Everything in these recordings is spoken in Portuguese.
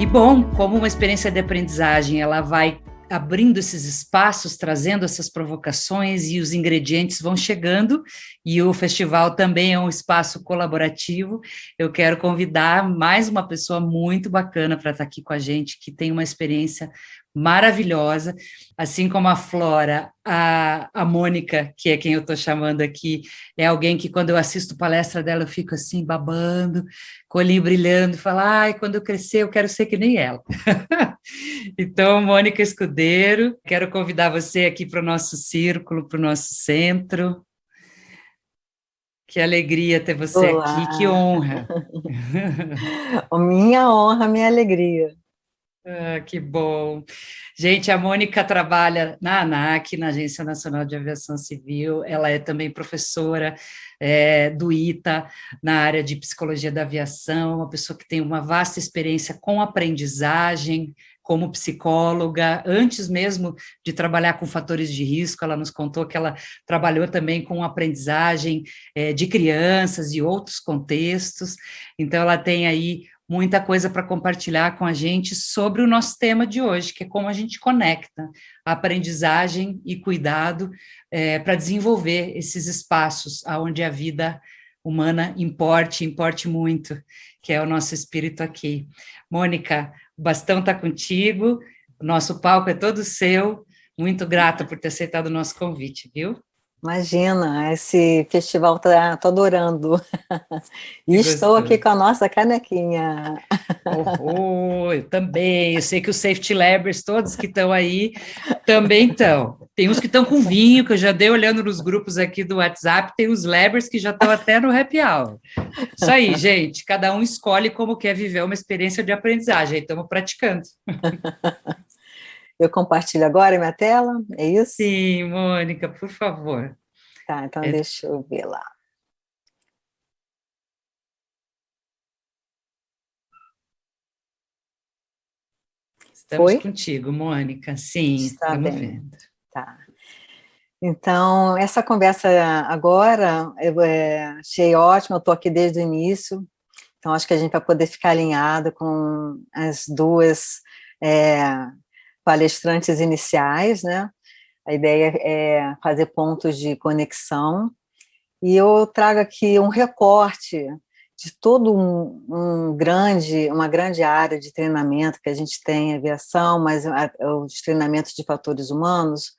E bom, como uma experiência de aprendizagem, ela vai abrindo esses espaços, trazendo essas provocações e os ingredientes vão chegando, e o festival também é um espaço colaborativo. Eu quero convidar mais uma pessoa muito bacana para estar aqui com a gente, que tem uma experiência maravilhosa, assim como a Flora, a Mônica, que é quem eu estou chamando aqui, é alguém que quando eu assisto palestra dela eu fico assim babando, com o olhinho brilhando, e falo, ai, quando eu crescer eu quero ser que nem ela. Então, Mônica Escudeiro, quero convidar você aqui para o nosso círculo, para o nosso centro. Que alegria ter você Olá. aqui, que honra. Minha honra, minha alegria. Ah, que bom. Gente, a Mônica trabalha na ANAC, na Agência Nacional de Aviação Civil, ela é também professora do ITA, na área de psicologia da aviação, uma pessoa que tem uma vasta experiência com aprendizagem, como psicóloga, antes mesmo de trabalhar com fatores de risco, ela nos contou que ela trabalhou também com aprendizagem de crianças e outros contextos, então ela tem aí muita coisa para compartilhar com a gente sobre o nosso tema de hoje, que é como a gente conecta a aprendizagem e cuidado para desenvolver esses espaços onde a vida humana importe muito, que é o nosso espírito aqui. Mônica, o bastão está contigo, o nosso palco é todo seu, muito grata por ter aceitado o nosso convite, viu? Imagina, esse festival tô adorando. E Que estou aqui gostoso. com a nossa canequinha. Eu também. Eu sei que os safety labbers, todos que estão aí, também estão. Tem uns que estão com vinho, que eu já dei olhando nos grupos aqui do WhatsApp, tem os labbers que já estão até no happy hour. Isso aí, gente. Cada um escolhe como quer viver uma experiência de aprendizagem. Aí estamos praticando. Eu compartilho agora minha tela, é isso? Sim, Mônica, por favor. Tá, então É, deixa eu ver lá. estamos Foi? contigo, Mônica. Sim, Está estamos bem, vendo. tá. Então, essa conversa agora, eu achei ótima, eu estou aqui desde o início, então acho que a gente vai poder ficar alinhado com as duas é, palestrantes iniciais, né? A ideia é fazer pontos de conexão, e eu trago aqui um recorte de todo uma grande área de treinamento que a gente tem em aviação, mas os treinamentos de fatores humanos,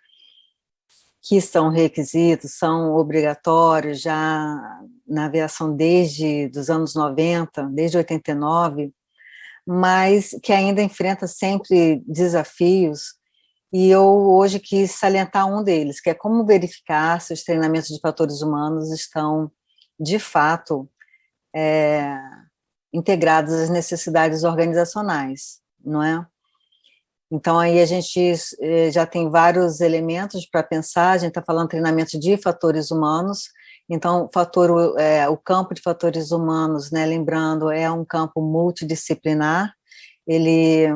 que são requisitos, são obrigatórios já na aviação desde os anos 90, desde 89, mas que ainda enfrenta sempre desafios. E eu hoje quis salientar um deles, que é como verificar se os treinamentos de fatores humanos estão, de fato, é, integrados às necessidades organizacionais, não é? Então, aí a gente já tem vários elementos para pensar, a gente está falando de treinamento de fatores humanos, então o campo de fatores humanos, né, lembrando, é um campo multidisciplinar, ele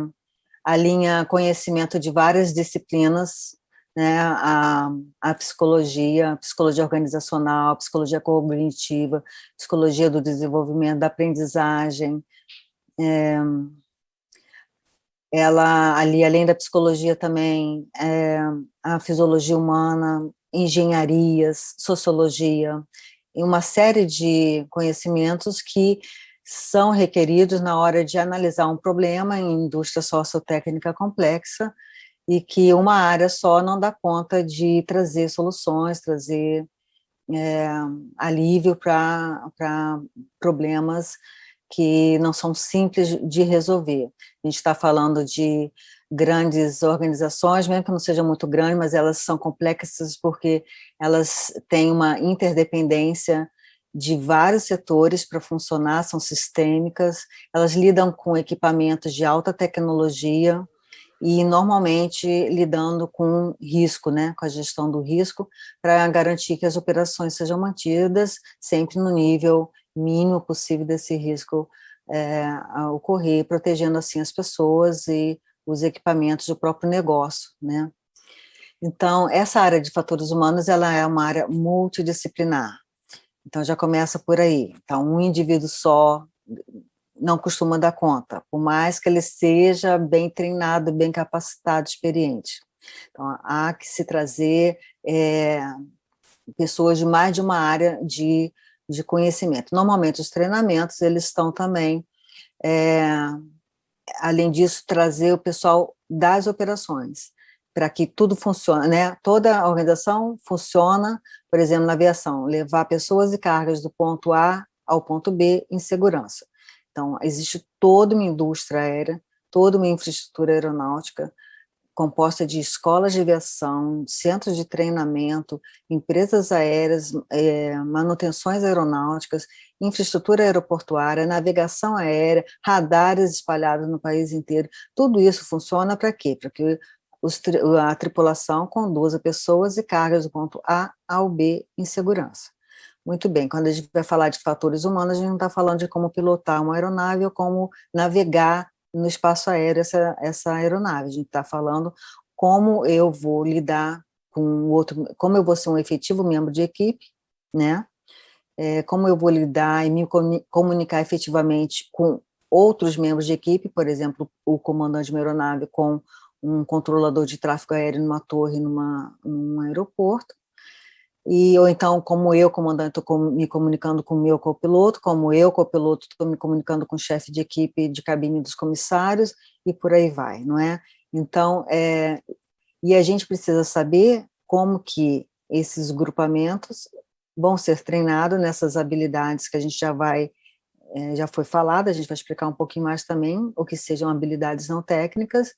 alinha conhecimento de várias disciplinas, né, a psicologia, a psicologia organizacional, a psicologia cognitiva, psicologia do desenvolvimento, da aprendizagem, ela ali, além da psicologia também, a fisiologia humana, engenharias, sociologia, e uma série de conhecimentos que são requeridos na hora de analisar um problema em indústria sociotécnica complexa e que uma área só não dá conta de trazer soluções, trazer alívio para problemas que não são simples de resolver. A gente está falando de grandes organizações, mesmo que não sejam muito grandes, mas elas são complexas porque elas têm uma interdependência de vários setores para funcionar, são sistêmicas, elas lidam com equipamentos de alta tecnologia e normalmente lidando com risco, né, com a gestão do risco, para garantir que as operações sejam mantidas sempre no nível mínimo possível desse risco a ocorrer, protegendo assim as pessoas e os equipamentos do próprio negócio, né. Então, essa área de fatores humanos, ela é uma área multidisciplinar, então já começa por aí. Então, um indivíduo só não costuma dar conta, por mais que ele seja bem treinado, bem capacitado, experiente. Então, há que se trazer pessoas de mais de uma área de conhecimento. Normalmente, os treinamentos, eles estão também, além disso, trazer o pessoal das operações, para que tudo funcione, né? Toda a organização funciona, por exemplo, na aviação, levar pessoas e cargas do ponto A ao ponto B em segurança. Então, existe toda uma indústria aérea, toda uma infraestrutura aeronáutica, composta de escolas de aviação, centros de treinamento, empresas aéreas, manutenções aeronáuticas, infraestrutura aeroportuária, navegação aérea, radares espalhados no país inteiro. Tudo isso funciona para quê? Para que a tripulação conduza pessoas e cargas do ponto A ao B em segurança. Muito bem, quando a gente vai falar de fatores humanos, a gente não está falando de como pilotar uma aeronave ou como navegar no espaço aéreo essa aeronave. A gente está falando como eu vou lidar com o outro, como eu vou ser um efetivo membro de equipe, né? Como eu vou lidar e me comunicar efetivamente com outros membros de equipe, por exemplo, o comandante de uma aeronave com um controlador de tráfego aéreo numa torre, num aeroporto, ou então, como eu, comandante, estou me comunicando com o meu copiloto, como eu, copiloto, estou me comunicando com o chefe de equipe de cabine dos comissários, e por aí vai, não é? Então, e a gente precisa saber como que esses grupamentos vão ser treinados nessas habilidades que a gente já foi falado, a gente vai explicar um pouquinho mais também, o que sejam habilidades não técnicas,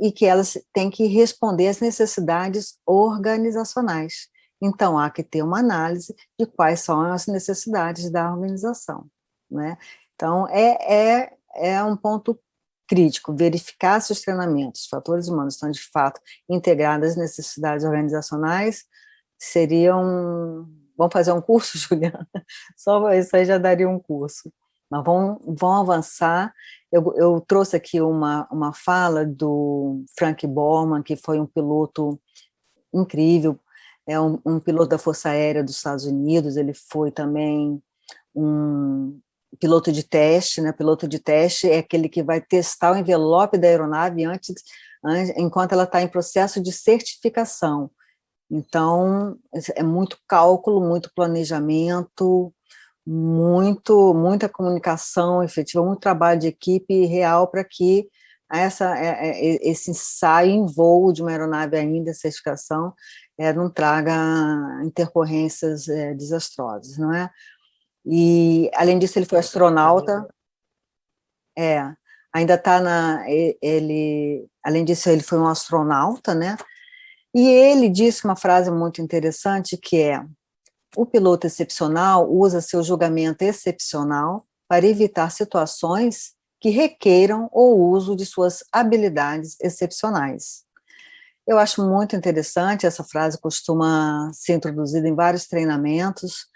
e que elas têm que responder às necessidades organizacionais. Então, há que ter uma análise de quais são as necessidades da organização, né? Então, é um ponto crítico, verificar se os treinamentos, os fatores humanos estão, de fato, integrados às necessidades organizacionais, vamos fazer um curso, Juliana? Só isso aí já daria um curso. Mas vão avançar. Eu trouxe aqui uma fala do Frank Borman, que foi um piloto incrível, um piloto da Força Aérea dos Estados Unidos, ele foi também um piloto de teste, né? Piloto de teste é aquele que vai testar o envelope da aeronave enquanto ela está em processo de certificação. Então, é muito cálculo, muito planejamento, muita comunicação efetiva, muito trabalho de equipe real para que esse ensaio em voo de uma aeronave ainda, certificação, não traga intercorrências desastrosas, não é? E, além disso, ele foi astronauta, ainda está além disso, ele foi um astronauta, né? E ele disse uma frase muito interessante, que é: o piloto excepcional usa seu julgamento excepcional para evitar situações que requeiram o uso de suas habilidades excepcionais. Eu acho muito interessante, essa frase costuma ser introduzida em vários treinamentos,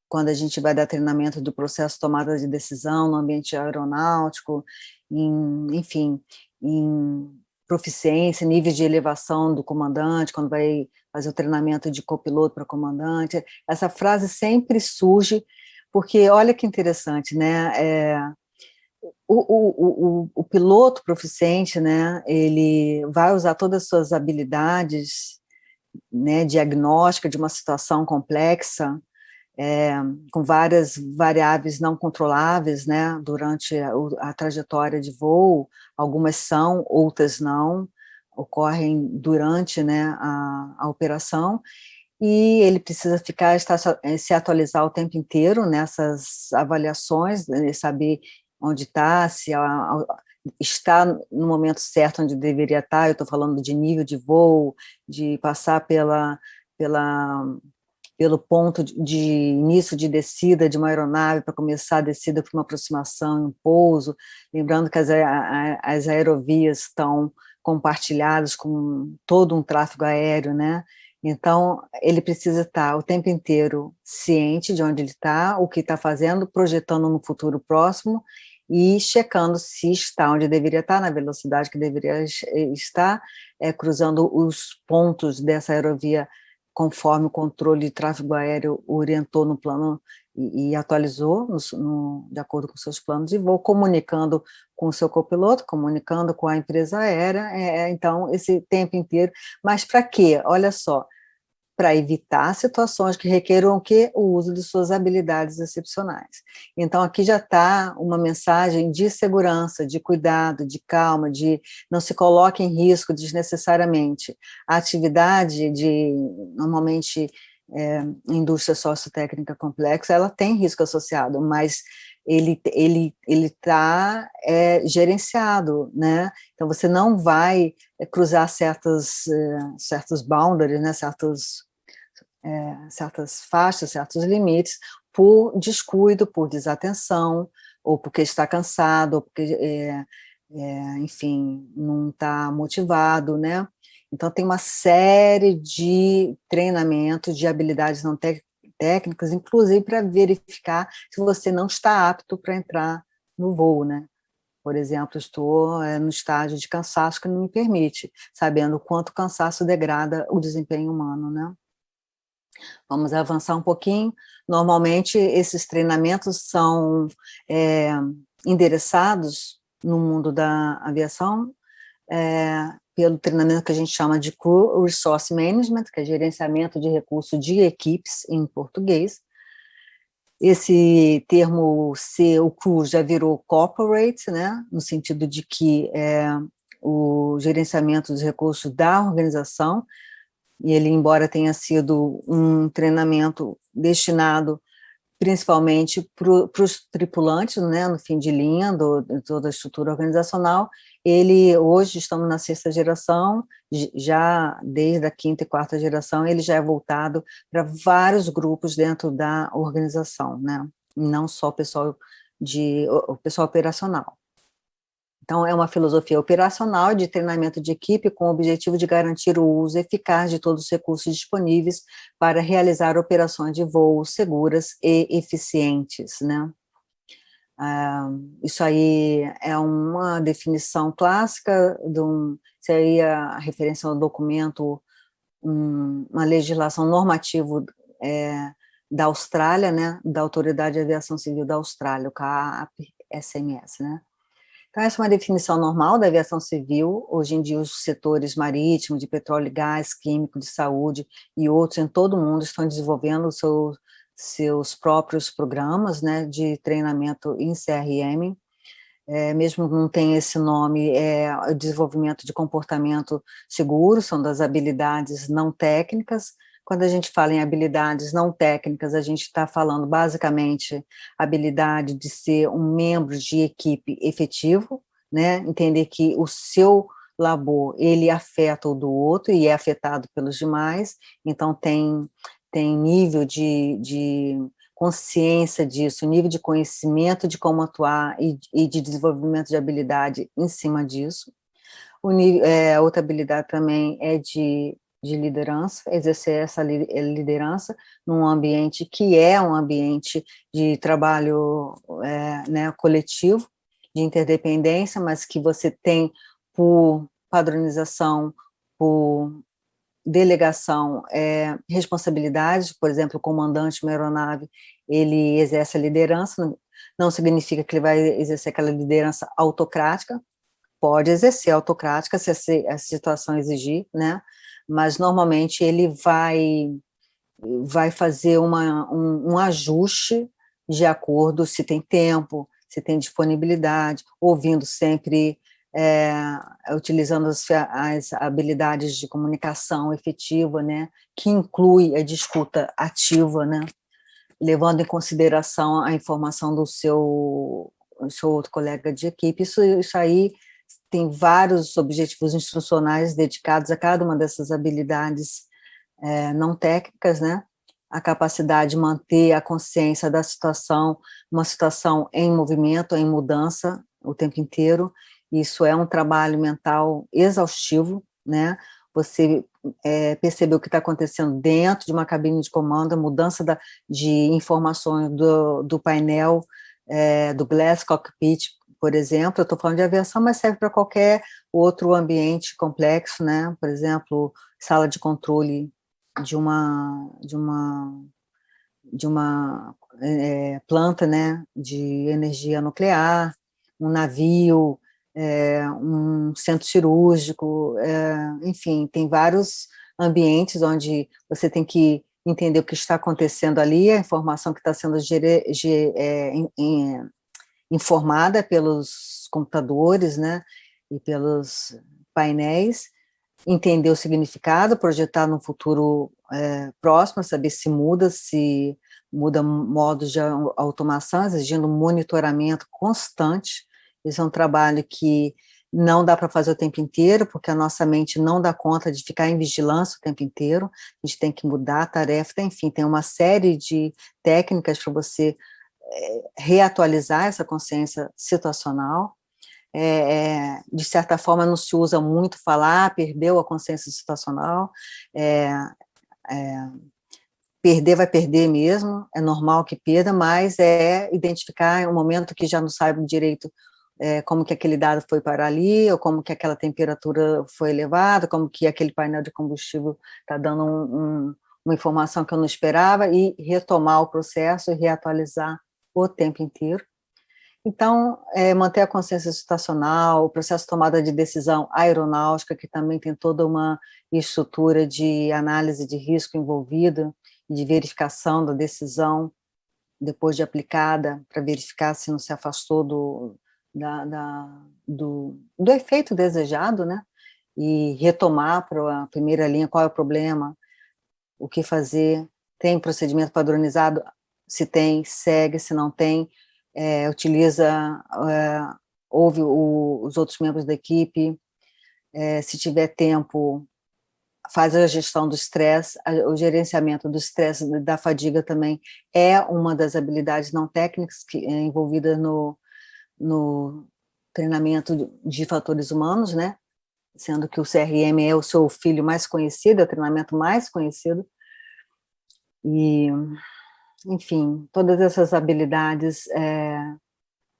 quando a gente vai dar treinamento do processo de tomada de decisão no ambiente aeronáutico, enfim, em proficiência, níveis de elevação do comandante, quando vai fazer o treinamento de copiloto para comandante. Essa frase sempre surge, porque olha que interessante, né? O piloto proficiente, né, ele vai usar todas as suas habilidades, né, diagnóstica de uma situação complexa, com várias variáveis não controláveis, né, durante a trajetória de voo. Algumas são, outras não, ocorrem durante, né, a operação, e ele precisa se atualizar o tempo inteiro nessas avaliações, né, saber onde está, se está no momento certo onde deveria estar. Eu estou falando de nível de voo, de passar pelo ponto de início de descida de uma aeronave para começar a descida para uma aproximação, um pouso, lembrando que as aerovias estão compartilhadas com todo um tráfego aéreo, né? Então, ele precisa estar o tempo inteiro ciente de onde ele está, o que está fazendo, projetando no futuro próximo e checando se está onde deveria estar, na velocidade que deveria estar, cruzando os pontos dessa aerovia conforme o controle de tráfego aéreo orientou no plano e atualizou de acordo com seus planos de voo, comunicando com o seu copiloto, comunicando com a empresa aérea, então, esse tempo inteiro. Mas para quê? Olha só, para evitar situações que requeram o uso de suas habilidades excepcionais. Então, aqui já está uma mensagem de segurança, de cuidado, de calma, de não se coloque em risco desnecessariamente. A atividade normalmente, indústria sociotécnica complexa, ela tem risco associado, mas ele está gerenciado, né? Então, você não vai cruzar certos boundaries, né? Certas faixas, certos limites, por descuido, por desatenção, ou porque está cansado, ou porque, enfim, não está motivado, né? Então, tem uma série de treinamentos, de habilidades não técnicas, inclusive para verificar se você não está apto para entrar no voo, né? Por exemplo, estou no estágio de cansaço que não me permite, sabendo o quanto o cansaço degrada o desempenho humano, né? Vamos avançar um pouquinho. Normalmente, esses treinamentos são endereçados no mundo da aviação pelo treinamento que a gente chama de Crew Resource Management, que é gerenciamento de recursos de equipes em português. Esse termo o crew já virou corporate, né, no sentido de que o gerenciamento dos recursos da organização, e ele, embora tenha sido um treinamento destinado principalmente para os tripulantes, né, no fim de linha de toda a estrutura organizacional, hoje estamos na 6ª geração, já desde a 5ª e 4ª geração, ele já é voltado para vários grupos dentro da organização, né, não só o pessoal operacional. Então, é uma filosofia operacional de treinamento de equipe com o objetivo de garantir o uso eficaz de todos os recursos disponíveis para realizar operações de voo seguras e eficientes, né? Isso aí é uma definição clássica, isso aí é a referência ao documento, uma legislação normativa da Austrália, né? Da Autoridade de Aviação Civil da Austrália, o CAAP-SMS, né? Então, essa é uma definição normal da aviação civil. Hoje em dia, os setores marítimo, de petróleo e gás, químico, de saúde e outros em todo o mundo estão desenvolvendo seus próprios programas, né, de treinamento em CRM. Mesmo que não tenha esse nome, o desenvolvimento de comportamento seguro, são das habilidades não técnicas. Quando a gente fala em habilidades não técnicas, a gente está falando basicamente habilidade de ser um membro de equipe efetivo, né? Entender que o seu labor, ele afeta o do outro e é afetado pelos demais, então tem nível de consciência disso, nível de conhecimento de como atuar e de desenvolvimento de habilidade em cima disso. Outra habilidade também é de liderança, exercer essa liderança num ambiente que é um ambiente de trabalho né, coletivo, de interdependência, mas que você tem por padronização, por delegação, responsabilidades. Por exemplo, o comandante de uma aeronave, ele exerce a liderança, não significa que ele vai exercer aquela liderança autocrática, pode exercer autocrática se a situação exigir, né? Mas normalmente ele vai fazer um ajuste de acordo se tem tempo, se tem disponibilidade, ouvindo sempre, utilizando as habilidades de comunicação efetiva, né, que inclui a de escuta ativa, né, levando em consideração a informação do seu outro colega de equipe. Isso aí tem vários objetivos instrucionais dedicados a cada uma dessas habilidades não técnicas, né? A capacidade de manter a consciência da situação, uma situação em movimento, em mudança o tempo inteiro. Isso é um trabalho mental exaustivo, né? Você perceber o que está acontecendo dentro de uma cabine de comando, a mudança de informações do painel, do Glass Cockpit, por exemplo. Eu estou falando de aviação, mas serve para qualquer outro ambiente complexo, né? Por exemplo, sala de controle de uma planta, né, de energia nuclear, um navio, um centro cirúrgico, enfim, tem vários ambientes onde você tem que entender o que está acontecendo ali, a informação que está sendo informada pelos computadores, né, e pelos painéis, entender o significado, projetar no futuro próximo, saber se muda modos de automação, exigindo um monitoramento constante. Esse é um trabalho que não dá para fazer o tempo inteiro, porque a nossa mente não dá conta de ficar em vigilância o tempo inteiro, a gente tem que mudar a tarefa, enfim, tem uma série de técnicas para você reatualizar essa consciência situacional. De certa forma, não se usa muito falar, perdeu a consciência situacional, perder vai perder mesmo, é normal que perda, mas identificar um momento que já não sabe direito como que aquele dado foi para ali, ou como que aquela temperatura foi elevada, como que aquele painel de combustível está dando uma informação que eu não esperava, e retomar o processo e reatualizar o tempo inteiro. Então, manter a consciência situacional, o processo de tomada de decisão aeronáutica, que também tem toda uma estrutura de análise de risco envolvida, de verificação da decisão, depois de aplicada, para verificar se não se afastou do efeito desejado, né? E retomar para a primeira linha qual é o problema, o que fazer, tem procedimento padronizado, se tem, segue, se não tem, ouve os outros membros da equipe, se tiver tempo, faz a gestão do estresse, o gerenciamento do estresse, da fadiga também é uma das habilidades não técnicas que é envolvida no treinamento de fatores humanos, né? Sendo que o CRM é o seu filho mais conhecido, é o treinamento mais conhecido, e, enfim, todas essas habilidades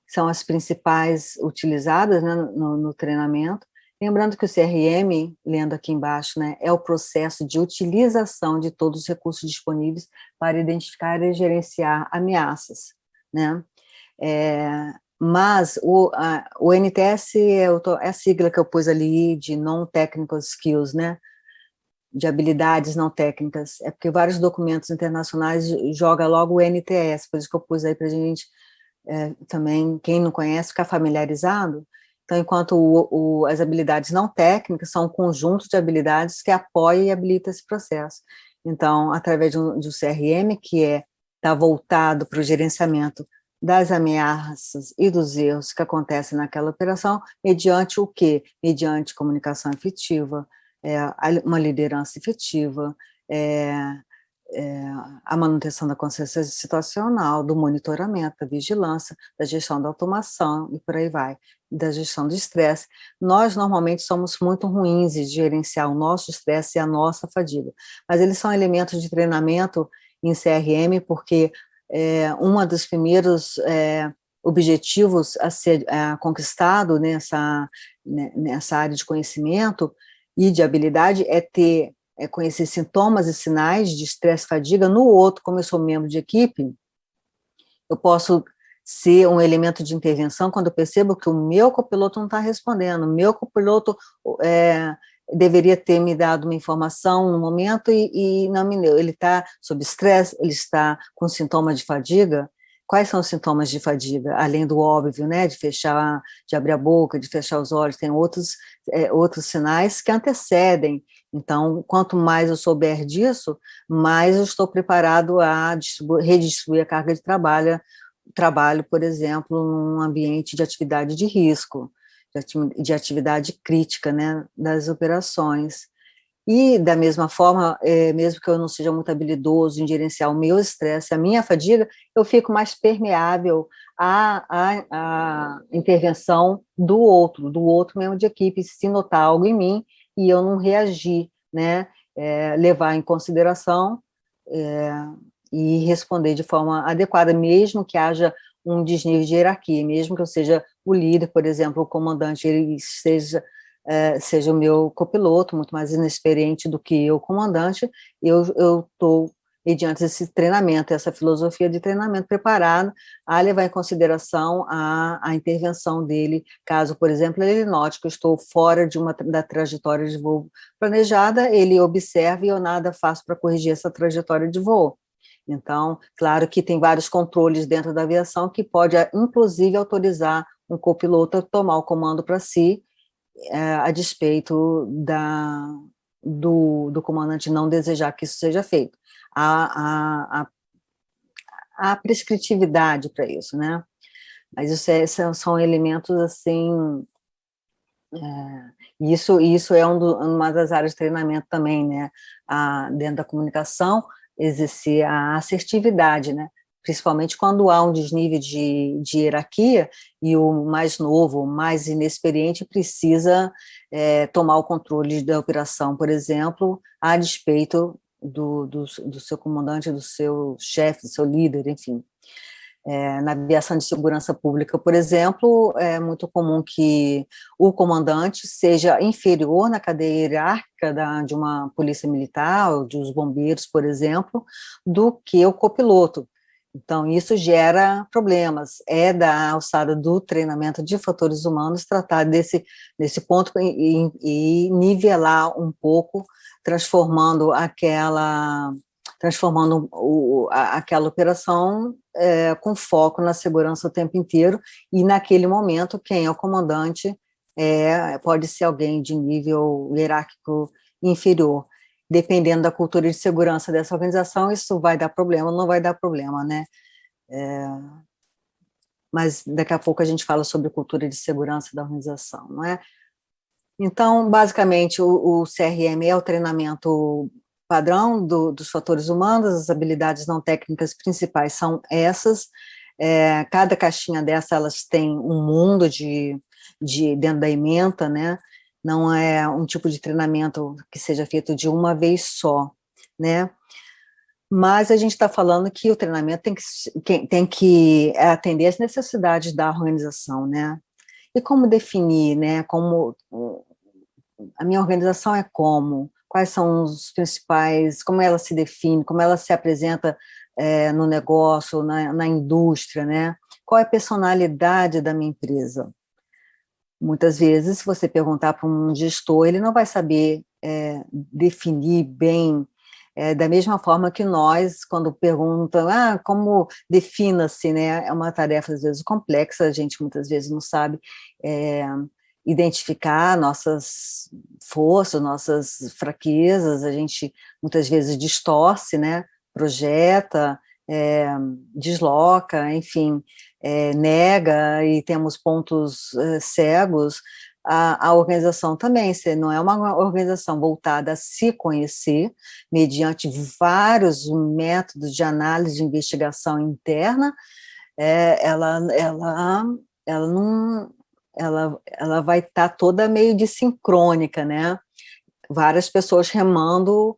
são as principais utilizadas, né, no treinamento. Lembrando que o CRM, lendo aqui embaixo, né, é o processo de utilização de todos os recursos disponíveis para identificar e gerenciar ameaças, né? Mas o NTS é a sigla que eu pus ali de Non-Technical Skills, né? De habilidades não técnicas, é porque vários documentos internacionais jogam logo o NTS, por isso que eu pus aí para a gente também, quem não conhece, ficar familiarizado. Então, enquanto as habilidades não técnicas são um conjunto de habilidades que apoia e habilita esse processo. Então, através de um CRM, que está voltado para o gerenciamento das ameaças e dos erros que acontecem naquela operação, mediante o quê? Mediante comunicação efetiva, uma liderança efetiva, a manutenção da consciência situacional, do monitoramento, da vigilância, da gestão da automação e por aí vai, da gestão do estresse. Nós, normalmente, somos muito ruins de gerenciar o nosso estresse e a nossa fadiga, mas eles são elementos de treinamento em CRM, porque um dos primeiros objetivos a ser conquistado nessa área de conhecimento e de habilidade conhecer sintomas e sinais de estresse e fadiga no outro. Como eu sou membro de equipe, eu posso ser um elemento de intervenção quando eu percebo que o meu copiloto não está respondendo, o meu copiloto deveria ter me dado uma informação no momento e não me deu. Ele está sob estresse, ele está com sintomas de fadiga. Quais são os sintomas de fadiga? Além do óbvio, né, de abrir a boca, de fechar os olhos, tem outros sinais que antecedem. Então, quanto mais eu souber disso, mais eu estou preparado a redistribuir a carga de trabalho, por exemplo, num ambiente de atividade de risco, de atividade crítica, né, das operações. E, da mesma forma, mesmo que eu não seja muito habilidoso em gerenciar o meu estresse, a minha fadiga, eu fico mais permeável à intervenção do outro membro de equipe, se notar algo em mim e eu não reagir, né, levar em consideração e responder de forma adequada, mesmo que haja um desnível de hierarquia, mesmo que eu seja o líder, por exemplo, o comandante, ele seja o meu copiloto, muito mais inexperiente do que eu, comandante, eu estou mediante esse treinamento, essa filosofia de treinamento preparado a levar em consideração a intervenção dele, caso, por exemplo, ele note que eu estou fora da trajetória de voo planejada, ele observe e eu nada faço para corrigir essa trajetória de voo. Então, claro que tem vários controles dentro da aviação que pode, inclusive, autorizar um copiloto a tomar o comando para si, a despeito do comandante não desejar que isso seja feito. Há prescritividade para isso, né? Mas são elementos assim. Isso é uma das áreas de treinamento também, né? Dentro da comunicação, exercer a assertividade, né? Principalmente quando há um desnível de hierarquia e o mais novo, o mais inexperiente precisa tomar o controle da operação, por exemplo, a despeito do seu comandante, do seu chefe, do seu líder, enfim. Na aviação de segurança pública, por exemplo, é muito comum que o comandante seja inferior na cadeia hierárquica de uma polícia militar ou dos bombeiros, por exemplo, do que o copiloto. Então, isso gera problemas. É da alçada do treinamento de fatores humanos tratar desse ponto e nivelar um pouco, transformando aquela operação com foco na segurança o tempo inteiro, e naquele momento quem é o comandante pode ser alguém de nível hierárquico inferior. Dependendo da cultura de segurança dessa organização, isso vai dar problema ou não vai dar problema, né? Mas daqui a pouco a gente fala sobre cultura de segurança da organização, não é? Então, basicamente, o CRM é o treinamento padrão dos fatores humanos, as habilidades não técnicas principais são essas. Cada caixinha dessa, elas têm um mundo dentro da ementa, né? Não é um tipo de treinamento que seja feito de uma vez só, né? Mas a gente está falando que o treinamento tem que atender às necessidades da organização, né? E como definir, né? Como a minha organização é como? Quais são os principais? Como ela se define? Como ela se apresenta no negócio, na indústria, né? Qual é a personalidade da minha empresa? Muitas vezes, se você perguntar para um gestor, ele não vai saber definir bem, da mesma forma que nós, quando perguntam, como defina-se, né? É uma tarefa, às vezes, complexa, a gente muitas vezes não sabe identificar nossas forças, nossas fraquezas, a gente muitas vezes distorce, né? Projeta, desloca, enfim, nega e temos pontos cegos. A organização também, se não é uma organização voltada a se conhecer, mediante vários métodos de análise de investigação interna, ela vai estar toda meio desincrônica, né? Várias pessoas remando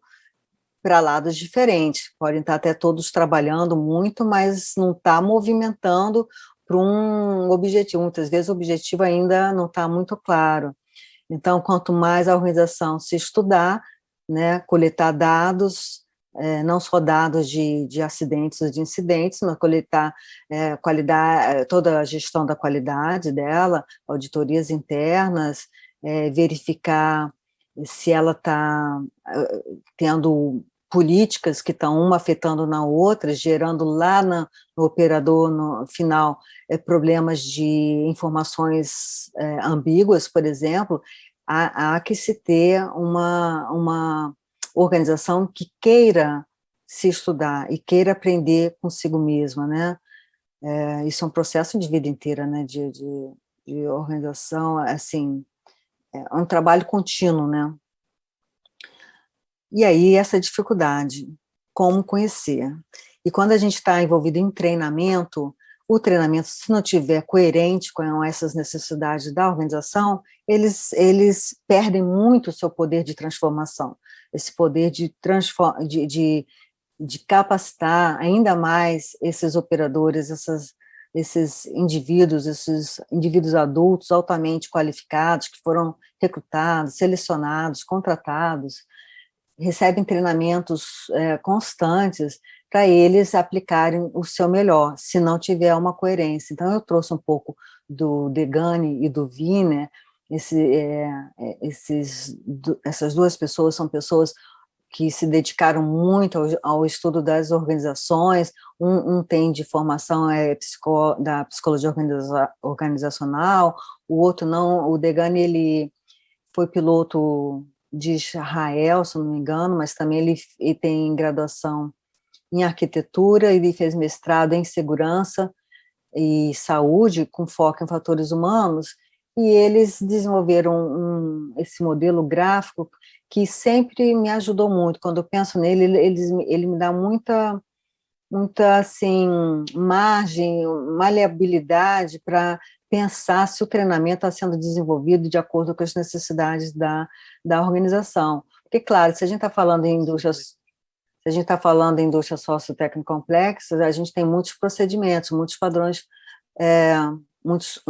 para lados diferentes, podem estar até todos trabalhando muito, mas não está movimentando para um objetivo. Muitas vezes o objetivo ainda não está muito claro. Então, quanto mais a organização se estudar, né, coletar dados, não só dados de acidentes ou de incidentes, mas coletar qualidade, toda a gestão da qualidade dela, auditorias internas, verificar se ela está tendo políticas que estão uma afetando na outra, gerando lá no operador, no final, problemas de informações ambíguas, por exemplo. Há que se ter uma organização que queira se estudar e queira aprender consigo mesma, né? Isso é um processo de vida inteira, né? De organização, assim, é um trabalho contínuo, né? E aí, essa dificuldade, como conhecer? E quando a gente está envolvido em treinamento, o treinamento, se não tiver coerente com essas necessidades da organização, eles perdem muito o seu poder de transformação, esse poder de capacitar ainda mais esses operadores, esses indivíduos adultos altamente qualificados, que foram recrutados, selecionados, contratados, recebem treinamentos constantes para eles aplicarem o seu melhor, se não tiver uma coerência. Então, eu trouxe um pouco do Degani e do Wiener. Essas duas pessoas são pessoas que se dedicaram muito ao estudo das organizações. Um tem de formação da psicologia organizacional, o outro não. O Degani, ele foi piloto de Israel, se não me engano, mas também ele tem graduação em arquitetura, ele fez mestrado em segurança e saúde, com foco em fatores humanos, e eles desenvolveram esse modelo gráfico que sempre me ajudou muito. Quando eu penso nele, ele me dá muita assim, margem, maleabilidade para pensar se o treinamento está sendo desenvolvido de acordo com as necessidades da organização. Porque, claro, se a gente está falando em indústrias, se a gente está falando em indústrias sociotécnicas complexas, a gente tem muitos procedimentos, muitos padrões, muitos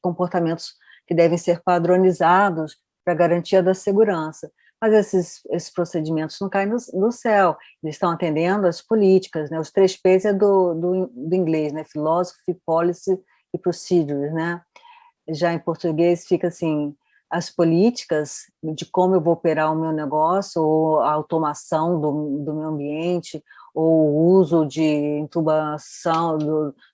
comportamentos que devem ser padronizados para a garantia da segurança. Mas esses procedimentos não caem do céu, eles estão atendendo às políticas, né? Os 3 P's é do inglês, né? Philosophy, Policy e Procedures, né? Já em português fica assim, as políticas de como eu vou operar o meu negócio, ou a automação do meu ambiente, ou o uso de intubação,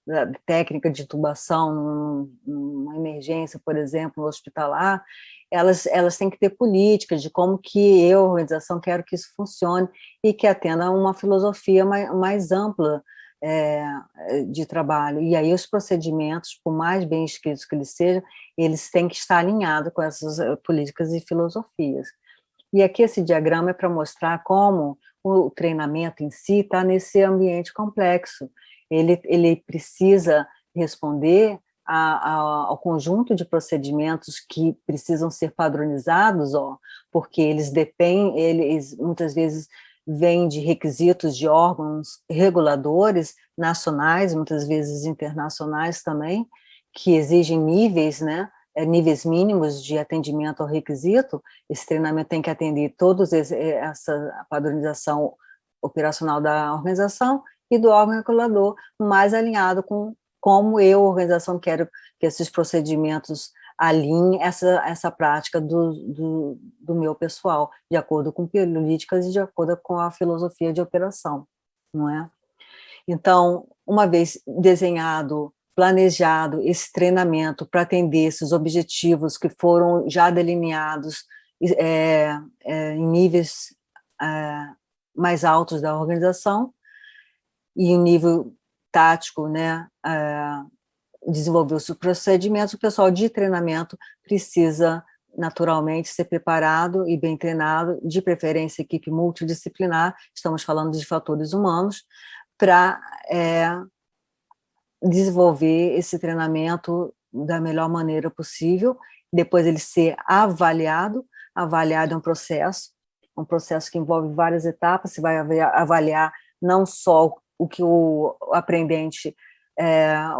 da técnica de intubação numa emergência, por exemplo, no hospitalar. Elas têm que ter políticas de como que eu, a organização, quero que isso funcione e que atenda a uma filosofia mais ampla de trabalho. E aí os procedimentos, por mais bem escritos que eles sejam, eles têm que estar alinhados com essas políticas e filosofias. E aqui esse diagrama é para mostrar como o treinamento em si está nesse ambiente complexo. Ele precisa responder ao conjunto de procedimentos que precisam ser padronizados, porque eles muitas vezes vêm de requisitos de órgãos reguladores nacionais, muitas vezes internacionais também, que exigem níveis, né, níveis mínimos de atendimento ao requisito. Esse treinamento tem que atender essa padronização operacional da organização e do órgão regulador, mais alinhado com como eu, organização, quero que esses procedimentos alinhem essa prática do meu pessoal, de acordo com políticas e de acordo com a filosofia de operação, não é? Então, uma vez desenhado, planejado esse treinamento para atender esses objetivos que foram já delineados em níveis mais altos da organização, e em nível tático, né, desenvolver os procedimentos, o pessoal de treinamento precisa naturalmente ser preparado e bem treinado, de preferência equipe multidisciplinar, estamos falando de fatores humanos, para desenvolver esse treinamento da melhor maneira possível, depois ele ser avaliado é um processo que envolve várias etapas. Você vai avaliar não só o que o aprendente,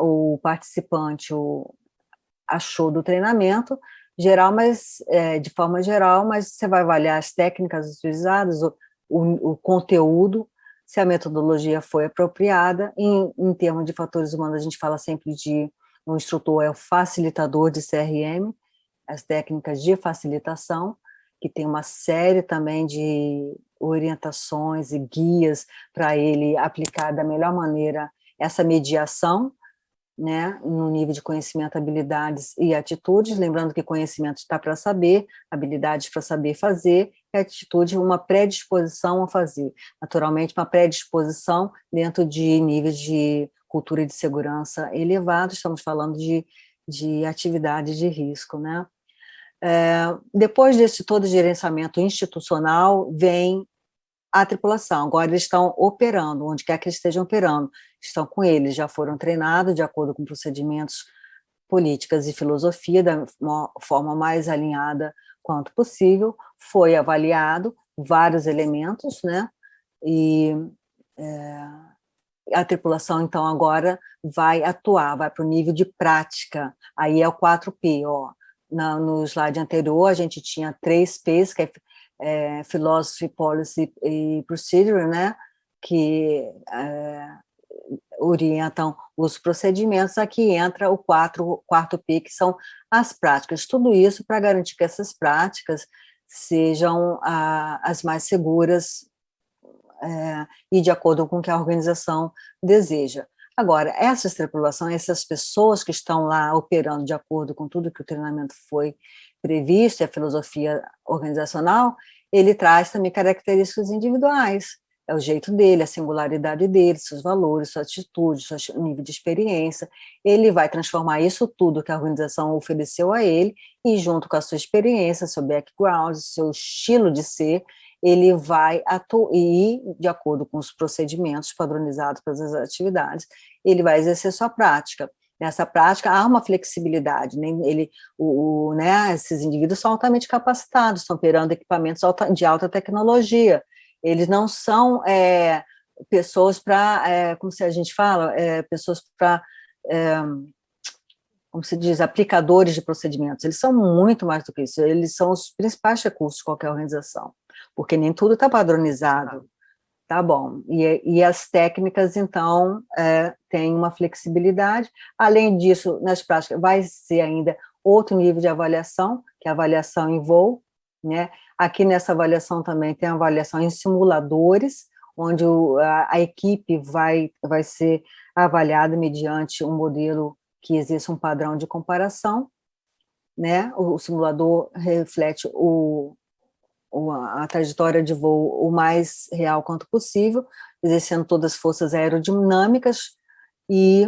o participante achou do treinamento geral, mas de forma geral, mas você vai avaliar as técnicas utilizadas, o conteúdo, se a metodologia foi apropriada. Em termos de fatores humanos, a gente fala sempre o instrutor é o facilitador de CRM, as técnicas de facilitação, que tem uma série também de orientações e guias para ele aplicar da melhor maneira essa mediação, né, no nível de conhecimento, habilidades e atitudes, lembrando que conhecimento está para saber, habilidades para saber fazer, e atitude uma predisposição a fazer. Naturalmente, uma predisposição dentro de níveis de cultura de segurança elevado, estamos falando de atividade de risco, né? Depois desse todo gerenciamento institucional, vem a tripulação. Agora eles estão operando, onde quer que eles estejam operando, estão com eles, já foram treinados de acordo com procedimentos, políticas e filosofia, da forma mais alinhada quanto possível, foi avaliado vários elementos, né, e a tripulação, então, agora vai atuar, vai para o nível de prática, aí é o 4P, no slide anterior, a gente tinha 3 P's, que é Philosophy, Policy e Procedure, né, que orientam os procedimentos. Aqui entra o quarto P, que são as práticas. Tudo isso para garantir que essas práticas sejam as mais seguras e de acordo com o que a organização deseja. Agora, essas tripulações, essas pessoas que estão lá operando de acordo com tudo que o treinamento foi previsto, e a filosofia organizacional, ele traz também características individuais. É o jeito dele, a singularidade dele, seus valores, sua atitude, seu nível de experiência. Ele vai transformar isso tudo que a organização ofereceu a ele e, junto com a sua experiência, seu background, seu estilo de ser, ele vai atuar, de acordo com os procedimentos padronizados para as atividades, ele vai exercer sua prática. Nessa prática, há uma flexibilidade, né, esses indivíduos são altamente capacitados, estão operando equipamentos de alta tecnologia, eles não são pessoas para, como se a gente fala, pessoas para, como se diz, aplicadores de procedimentos, eles são muito mais do que isso, eles são os principais recursos de qualquer organização, porque nem tudo está padronizado, tá bom, e as técnicas, então, têm uma flexibilidade. Além disso, nas práticas, vai ser ainda outro nível de avaliação, que é a avaliação em voo, né? Aqui nessa avaliação também tem a avaliação em simuladores, onde a equipe vai ser avaliada mediante um modelo que existe um padrão de comparação, né? O simulador reflete a trajetória de voo o mais real quanto possível, exercendo todas as forças aerodinâmicas, e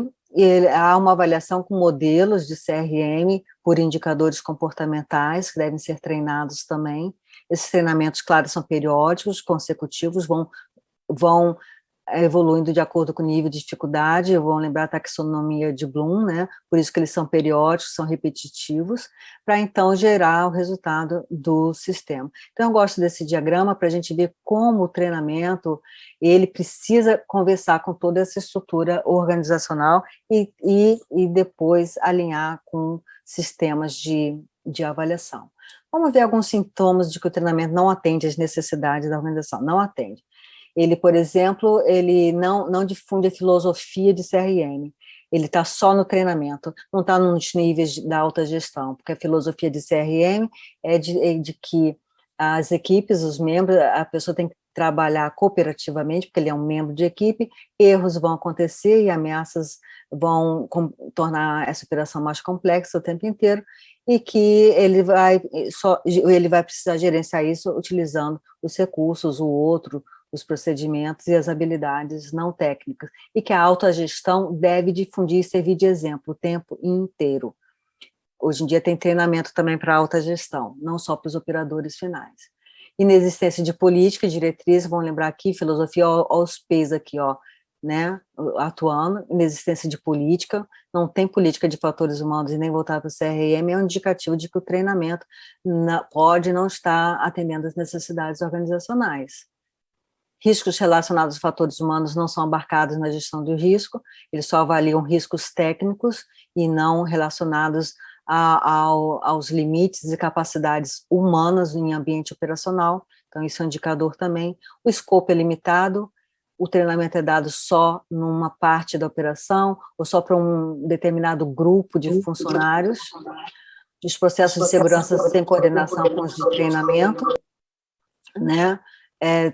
há uma avaliação com modelos de CRM por indicadores comportamentais, que devem ser treinados também. Esses treinamentos, claro, são periódicos, consecutivos, vão evoluindo de acordo com o nível de dificuldade, vão lembrar a taxonomia de Bloom, né? Por isso que eles são periódicos, são repetitivos, para então gerar o resultado do sistema. Então, eu gosto desse diagrama para a gente ver como o treinamento, ele precisa conversar com toda essa estrutura organizacional e depois alinhar com sistemas de avaliação. Vamos ver alguns sintomas de que o treinamento não atende às necessidades da organização, não atende. Ele, por exemplo, ele não difunde a filosofia de CRM, ele está só no treinamento, não está nos níveis da alta gestão, porque a filosofia de CRM é de que as equipes, os membros, a pessoa tem que trabalhar cooperativamente, porque ele é um membro de equipe, erros vão acontecer e ameaças vão tornar essa operação mais complexa o tempo inteiro, e que ele vai precisar gerenciar isso utilizando os recursos, os procedimentos e as habilidades não técnicas, e que a autogestão deve difundir e servir de exemplo o tempo inteiro. Hoje em dia tem treinamento também para autogestão, não só para os operadores finais. Inexistência de política e diretriz, vamos lembrar aqui, filosofia aos P's aqui, né, atuando, inexistência de política, não tem política de fatores humanos e nem voltar para o CRM, é um indicativo de que o treinamento pode não estar atendendo às necessidades organizacionais. Riscos relacionados aos fatores humanos não são abarcados na gestão do risco, eles só avaliam riscos técnicos e não relacionados aos limites e capacidades humanas em ambiente operacional, então isso é um indicador também. O escopo é limitado, o treinamento é dado só numa parte da operação, ou só para um determinado grupo de funcionários, os processos de segurança sem coordenação com os de treinamento, né?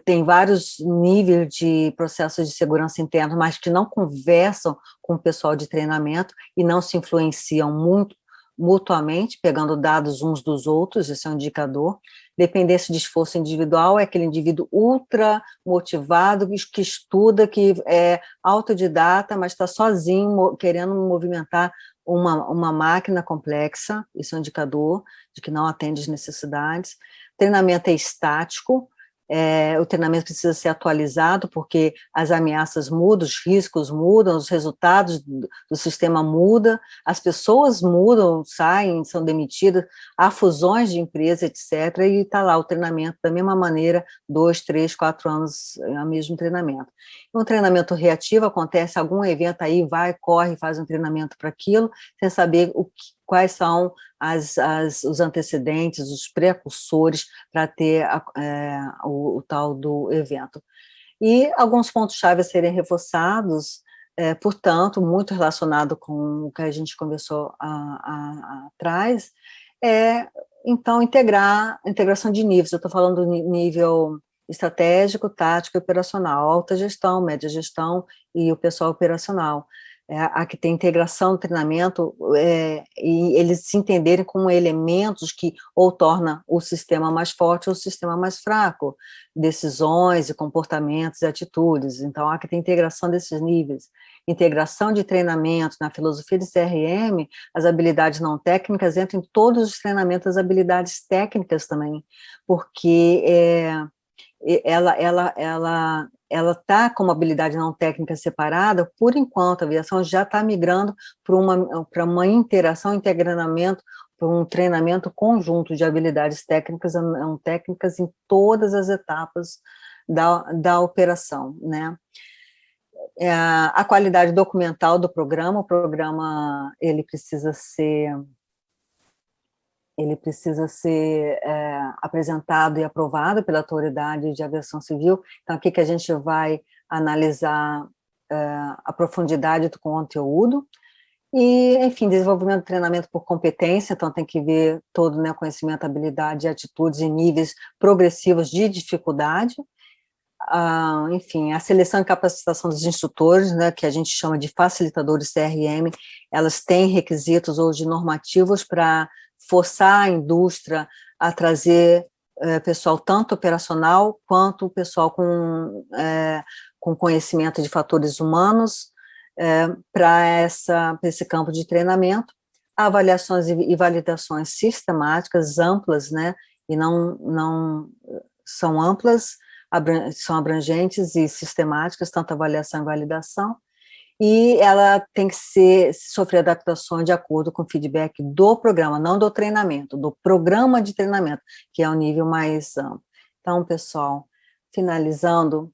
Tem vários níveis de processos de segurança internos, mas que não conversam com o pessoal de treinamento e não se influenciam muito mutuamente, pegando dados uns dos outros, esse é um indicador. Dependência de esforço individual é aquele indivíduo ultra motivado, que estuda, que é autodidata, mas está sozinho, querendo movimentar uma máquina complexa, isso é um indicador de que não atende às necessidades. Treinamento é estático, o treinamento precisa ser atualizado, porque as ameaças mudam, os riscos mudam, os resultados do sistema mudam, as pessoas mudam, saem, são demitidas, há fusões de empresas, etc., e está lá o treinamento da mesma maneira, 2, 3, 4 anos, é o mesmo treinamento. Um treinamento reativo, acontece algum evento aí, vai, corre, faz um treinamento para aquilo, sem saber quais são os antecedentes, os precursores para ter o tal do evento. E alguns pontos-chave a serem reforçados, portanto, muito relacionado com o que a gente conversou atrás, então, integração de níveis. Eu estou falando do nível estratégico, tático e operacional, alta gestão, média gestão e o pessoal operacional. Aqui tem integração do treinamento, e eles se entenderem como elementos que ou tornam o sistema mais forte ou o sistema mais fraco, decisões e comportamentos e atitudes. Então, aqui tem integração desses níveis. Integração de treinamento, na filosofia de CRM, as habilidades não técnicas entram em todos os treinamentos, as habilidades técnicas também, porque ela está como habilidade não técnica separada, por enquanto a aviação já está migrando para uma interação, integramento, para um treinamento conjunto de habilidades técnicas e não técnicas em todas as etapas da operação, né? A qualidade documental do programa, o programa ele precisa ser apresentado e aprovado pela autoridade de aviação civil. Então, aqui que a gente vai analisar a profundidade do conteúdo e, enfim, desenvolvimento do treinamento por competência, então tem que ver todo, né, conhecimento, habilidade, atitudes e níveis progressivos de dificuldade. Enfim, a seleção e capacitação dos instrutores, né, que a gente chama de facilitadores CRM, elas têm requisitos hoje normativos para forçar a indústria a trazer pessoal tanto operacional quanto pessoal com conhecimento de fatores humanos para esse campo de treinamento, avaliações e validações sistemáticas amplas, né, e não são amplas, são abrangentes e sistemáticas, tanto avaliação e validação, e ela tem que sofrer adaptações de acordo com o feedback do programa, não do treinamento, do programa de treinamento, que é o nível mais amplo. Então, pessoal, finalizando,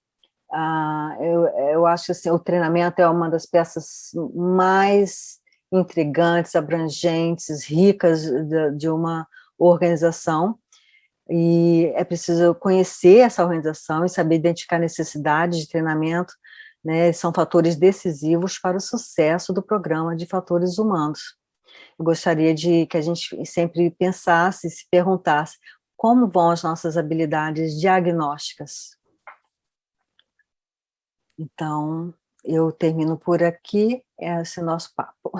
eu acho que assim, o treinamento é uma das peças mais intrigantes, abrangentes, ricas de uma organização, e é preciso conhecer essa organização e saber identificar necessidades de treinamento, né, são fatores decisivos para o sucesso do programa de fatores humanos. Eu gostaria que a gente sempre pensasse, se perguntasse, como vão as nossas habilidades diagnósticas? Então, eu termino por aqui, esse nosso papo.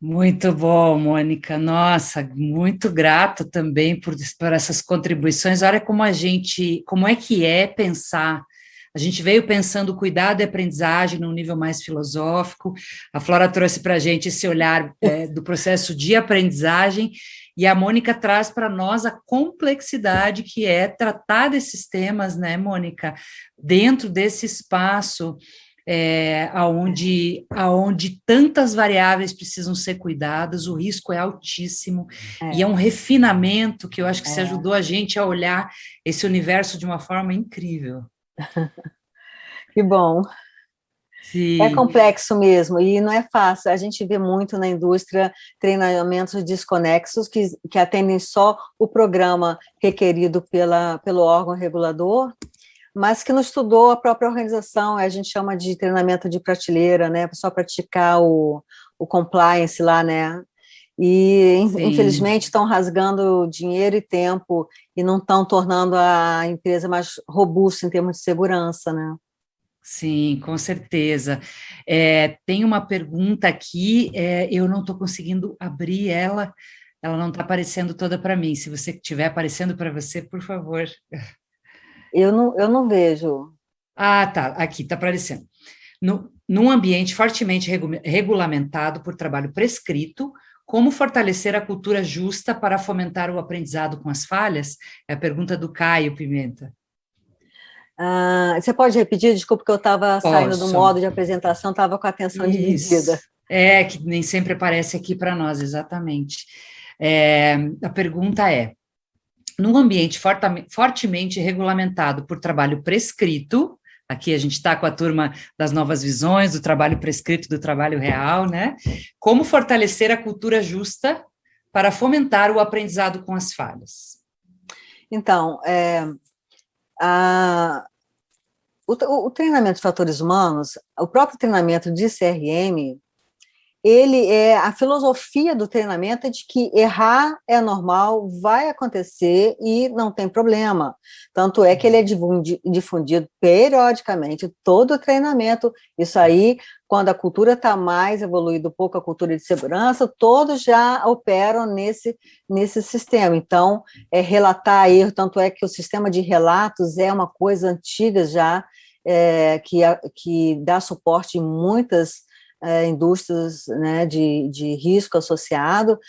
Muito bom, Mônica. Nossa, muito grato também por essas contribuições. Olha como é que é pensar. A gente veio pensando cuidado e aprendizagem num nível mais filosófico. A Flora trouxe para a gente esse olhar do processo de aprendizagem, e a Mônica traz para nós a complexidade que é tratar desses temas, né, Mônica, dentro desse espaço aonde tantas variáveis precisam ser cuidadas, o risco é altíssimo, e é um refinamento que eu acho que você ajudou a gente a olhar esse universo de uma forma incrível. Que bom. Sim. É complexo mesmo, e não é fácil. A gente vê muito na indústria treinamentos desconexos que atendem só o programa requerido pelo órgão regulador, mas que não estudou a própria organização. A gente chama de treinamento de prateleira, né, para só praticar o compliance lá, né, e infelizmente estão rasgando dinheiro e tempo e não estão tornando a empresa mais robusta em termos de segurança, né. Sim, com certeza. Tem uma pergunta aqui, eu não estou conseguindo abrir ela não está aparecendo toda para mim. Se você estiver aparecendo para você, por favor. Eu não vejo. Ah, tá, aqui está aparecendo. Num ambiente fortemente regulamentado por trabalho prescrito, como fortalecer a cultura justa para fomentar o aprendizado com as falhas? É a pergunta do Caio Pimenta. Você pode repetir? Desculpa, porque eu estava saindo do modo de apresentação, estava com a atenção dividida. Que nem sempre aparece aqui para nós, exatamente. A pergunta é: num ambiente fortemente regulamentado por trabalho prescrito, Aqui a gente está com a turma das novas visões, do trabalho prescrito, do trabalho real, né? Como fortalecer a cultura justa para fomentar o aprendizado com as falhas? Então, o treinamento de fatores humanos, o próprio treinamento de CRM, a filosofia do treinamento é de que errar é normal, vai acontecer e não tem problema. Tanto é que ele é difundido periodicamente, todo o treinamento. Isso aí, quando a cultura está mais evoluída, um pouco a cultura de segurança, todos já operam nesse sistema. Então, relatar erro, tanto é que o sistema de relatos é uma coisa antiga já, que dá suporte em muitas indústrias, né, de risco associado,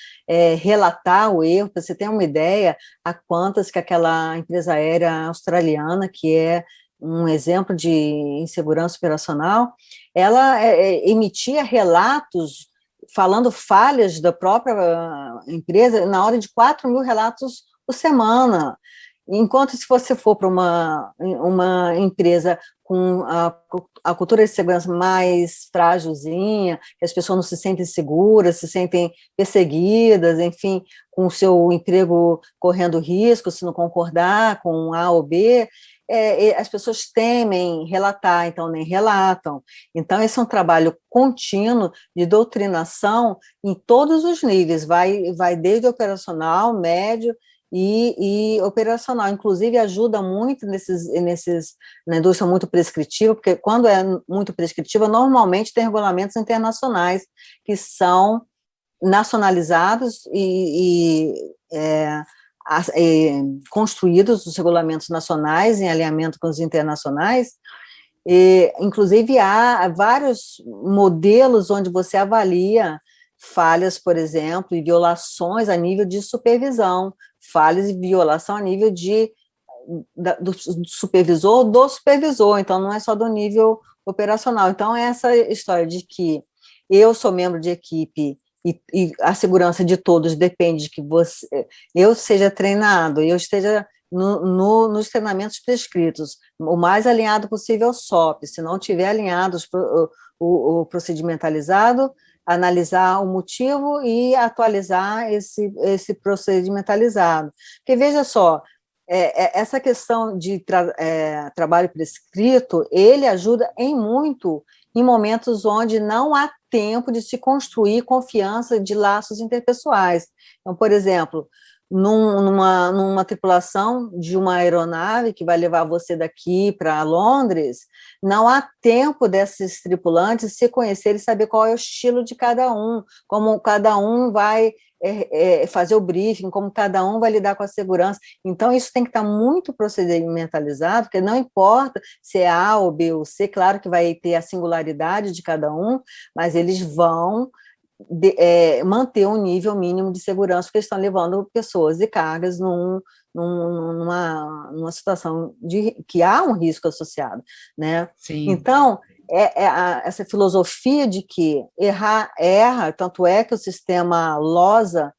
relatar o erro. Para você ter uma ideia, a Qantas, que é aquela empresa aérea australiana, que é um exemplo de insegurança operacional, ela emitia relatos falando falhas da própria empresa na ordem de 4.000 relatos por semana. Enquanto se você for para uma empresa com a cultura de segurança mais frágilzinha, que as pessoas não se sentem seguras, se sentem perseguidas, enfim, com o seu emprego correndo risco, se não concordar com A ou B, as pessoas temem relatar, então nem relatam. Então, esse é um trabalho contínuo de doutrinação em todos os níveis, vai desde operacional, médio, e operacional, inclusive ajuda muito na indústria muito prescritiva, porque quando é muito prescritiva, normalmente tem regulamentos internacionais que são nacionalizados e construídos os regulamentos nacionais em alinhamento com os internacionais. Inclusive há vários modelos onde você avalia falhas, por exemplo, e violações a nível de supervisão, falhas e violação a nível do supervisor ou do supervisor, então não é só do nível operacional. Então, essa história de que eu sou membro de equipe e a segurança de todos depende de que eu seja treinado, eu esteja nos treinamentos prescritos, o mais alinhado possível ao SOP. Se não tiver alinhado o procedimentalizado, analisar o motivo e atualizar esse procedimentalizado. Porque, veja só, essa questão de trabalho prescrito, ele ajuda muito em momentos onde não há tempo de se construir confiança de laços interpessoais. Então, por exemplo, numa tripulação de uma aeronave que vai levar você daqui para Londres, não há tempo desses tripulantes se conhecerem e saber qual é o estilo de cada um, como cada um vai fazer o briefing, como cada um vai lidar com a segurança. Então, isso tem que estar muito procedimentalizado, porque não importa se é A ou B ou C, claro que vai ter a singularidade de cada um, mas eles vão manter um nível mínimo de segurança, porque estão levando pessoas e cargas numa situação que há um risco associado, né? Sim. Então, essa filosofia de que erra, tanto é que o sistema LOSA,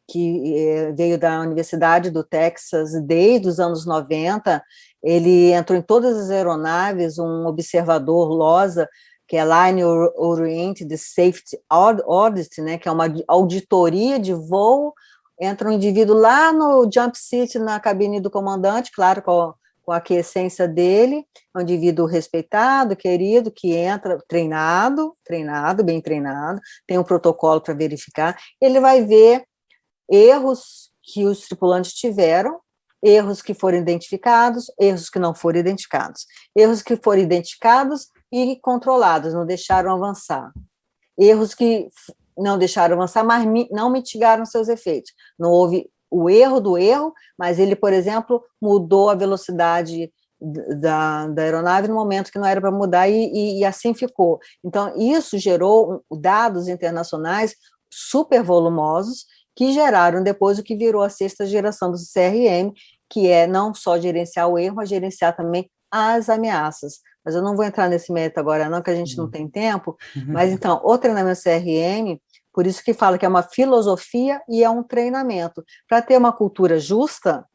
que veio da Universidade do Texas desde os anos 90, ele entrou em todas as aeronaves, um observador LOSA, que é Line Oriented Safety Audit, né, que é uma auditoria de voo. Entra um indivíduo lá no jump seat, na cabine do comandante, claro, com a aquiescência dele, é um indivíduo respeitado, querido, que entra treinado, bem treinado, tem um protocolo para verificar, ele vai ver erros que os tripulantes tiveram, erros que foram identificados, erros que não foram identificados, erros que foram identificados e controlados, não deixaram avançar, erros que não deixaram avançar, mas não mitigaram seus efeitos. Não houve o erro do erro, mas ele, por exemplo, mudou a velocidade da aeronave no momento que não era para mudar e assim ficou. Então, isso gerou dados internacionais super volumosos que geraram depois o que virou a sexta geração do CRM, que é não só gerenciar o erro, mas gerenciar também as ameaças. Mas eu não vou entrar nesse mérito agora não, que a gente não tem tempo, mas então, o treinamento CRM, por isso que fala que é uma filosofia e é um treinamento. Para ter uma cultura justa,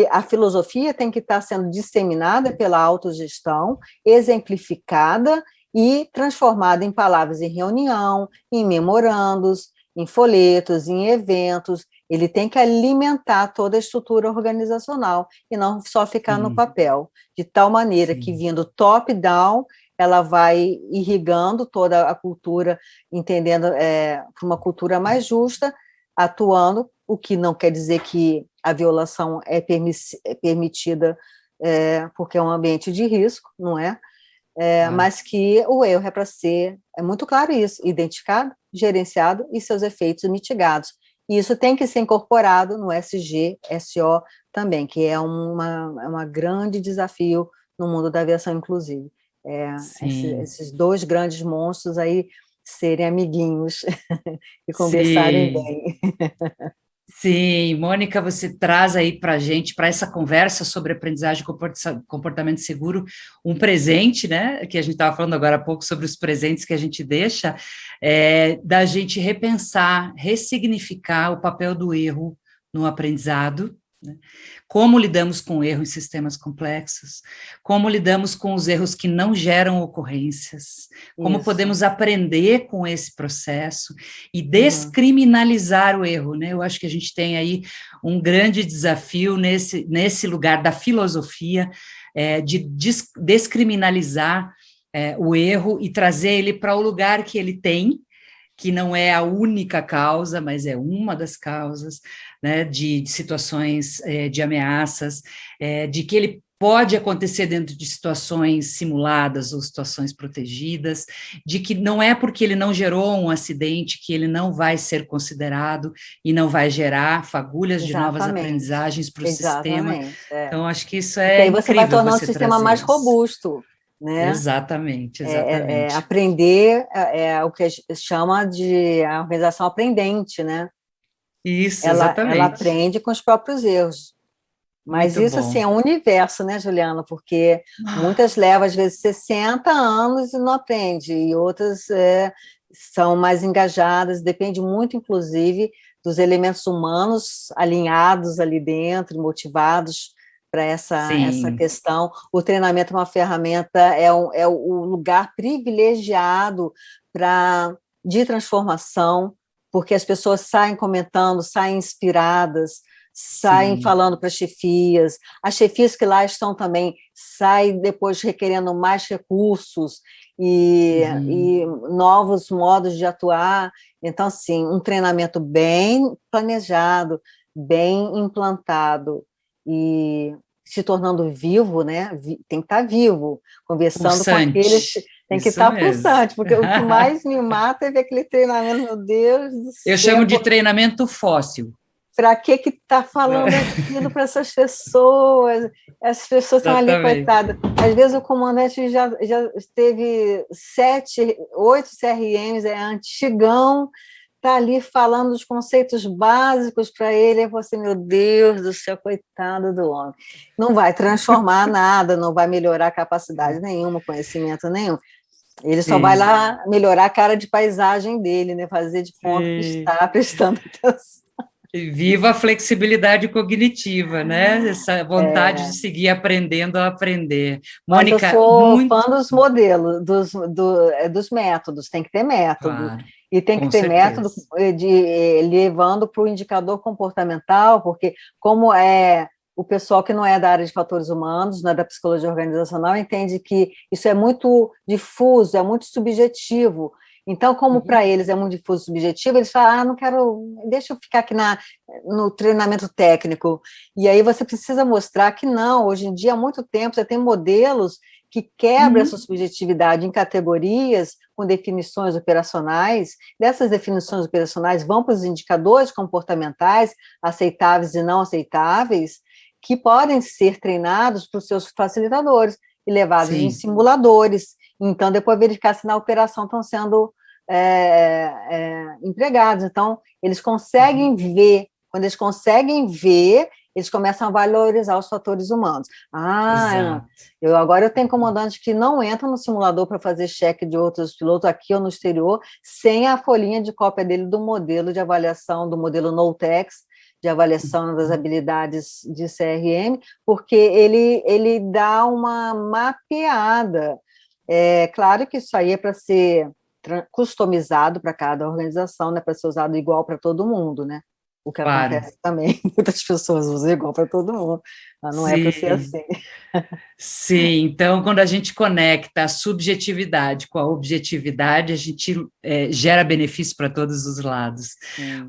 A filosofia tem que estar sendo disseminada pela autogestão, exemplificada e transformada em palavras em reunião, em memorandos, em folhetos, em eventos. Ele tem que alimentar toda a estrutura organizacional e não só ficar no papel, de tal maneira que, vindo top-down, ela vai irrigando toda a cultura, entendendo para uma cultura mais justa, atuando, o que não quer dizer que a violação é permitida porque é um ambiente de risco, não é? Mas que o erro é para ser, é muito claro isso, identificado, gerenciado e seus efeitos mitigados. E isso tem que ser incorporado no SG-SO também, que é uma grande desafio no mundo da aviação, inclusive. Esses dois grandes monstros aí serem amiguinhos e conversarem bem. Sim, Mônica, você traz aí para a gente, para essa conversa sobre aprendizagem e comportamento seguro, um presente, né, que a gente estava falando agora há pouco sobre os presentes que a gente deixa, da gente repensar, ressignificar o papel do erro no aprendizado, né? Como lidamos com o erro em sistemas complexos, como lidamos com os erros que não geram ocorrências, como podemos aprender com esse processo e descriminalizar o erro, né? Eu acho que a gente tem aí um grande desafio nesse lugar da filosofia, de descriminalizar o erro e trazer ele para o lugar que ele tem, que não é a única causa, mas é uma das causas, né, de situações de ameaças, de que ele pode acontecer dentro de situações simuladas ou situações protegidas, de que não é porque ele não gerou um acidente que ele não vai ser considerado e não vai gerar fagulhas de novas aprendizagens para o sistema. Então, acho que isso Porque aí você vai tornar o sistema mais isso. robusto. Né? Exatamente. Aprender o que chama de a organização aprendente, né? Isso, exatamente. Ela aprende com os próprios erros. Mas muito isso, bom. assim, é um universo, né, Juliana? Porque muitas levam, às vezes, 60 anos e não aprende, e outras são mais engajadas, depende muito, inclusive, dos elementos humanos alinhados ali dentro, motivados para essa questão. O treinamento é uma ferramenta, é o lugar privilegiado de transformação, porque as pessoas saem comentando, saem inspiradas, saem falando para as chefias que lá estão também saem depois requerendo mais recursos e novos modos de atuar. Então, assim, um treinamento bem planejado, bem implantado, e se tornando vivo, né? Tem que estar vivo, conversando pulsante. Com aqueles. Tem que estar pulsante, porque o que mais me mata é ver aquele treinamento, meu Deus do céu. Eu chamo de treinamento fóssil. Para que está falando aquilo para essas pessoas? Essas pessoas estão ali, coitadas. Às vezes o comandante já teve 7, 8 CRMs, é antigão, está ali falando dos conceitos básicos para ele, e você, meu Deus do céu, coitado do homem. Não vai transformar nada, não vai melhorar capacidade nenhuma, conhecimento nenhum. Ele só vai lá melhorar a cara de paisagem dele, né? Fazer de conta que está prestando atenção. Viva a flexibilidade cognitiva, né? Essa vontade de seguir aprendendo a aprender. Mônica, mas eu sou fã dos modelos, dos métodos, tem que ter método. Claro, e tem que ter método levando para o indicador comportamental, porque como o pessoal que não é da área de fatores humanos, não é da psicologia organizacional, entende que isso é muito difuso, é muito subjetivo. Então, como para eles é muito difuso e subjetivo, eles falam, não quero, deixa eu ficar aqui no treinamento técnico. E aí você precisa mostrar que não, hoje em dia, há muito tempo, você tem modelos que quebram essa subjetividade em categorias com definições operacionais. Dessas definições operacionais vão para os indicadores comportamentais, aceitáveis e não aceitáveis, que podem ser treinados para os seus facilitadores e levados em simuladores. Então, depois verificar se na operação estão sendo empregados. Então, eles conseguem ver. Quando eles conseguem ver, eles começam a valorizar os fatores humanos. Agora eu tenho comandantes que não entram no simulador para fazer cheque de outros pilotos aqui ou no exterior, sem a folhinha de cópia dele do modelo de avaliação, do modelo NOTEX, de avaliação das habilidades de CRM, porque ele dá uma mapeada. É claro que isso aí é para ser customizado para cada organização, não é para ser usado igual para todo mundo, né? O que Claro. acontece também, muitas pessoas usam igual para todo mundo, mas não é para ser assim. Sim, então quando a gente conecta a subjetividade com a objetividade, a gente gera benefício para todos os lados.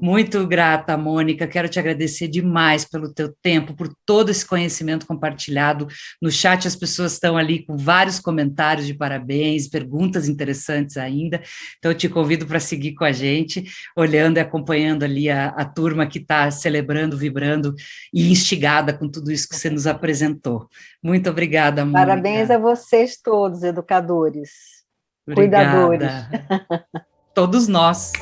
Muito grata, Mônica, quero te agradecer demais pelo teu tempo, por todo esse conhecimento compartilhado. No chat as pessoas estão ali com vários comentários de parabéns, perguntas interessantes ainda, então eu te convido para seguir com a gente, olhando e acompanhando ali a turma que está celebrando, vibrando e instigada com tudo isso que você nos apresentou. Muito obrigada, Mônica. Parabéns a vocês todos, educadores, Obrigada. cuidadores. Todos nós.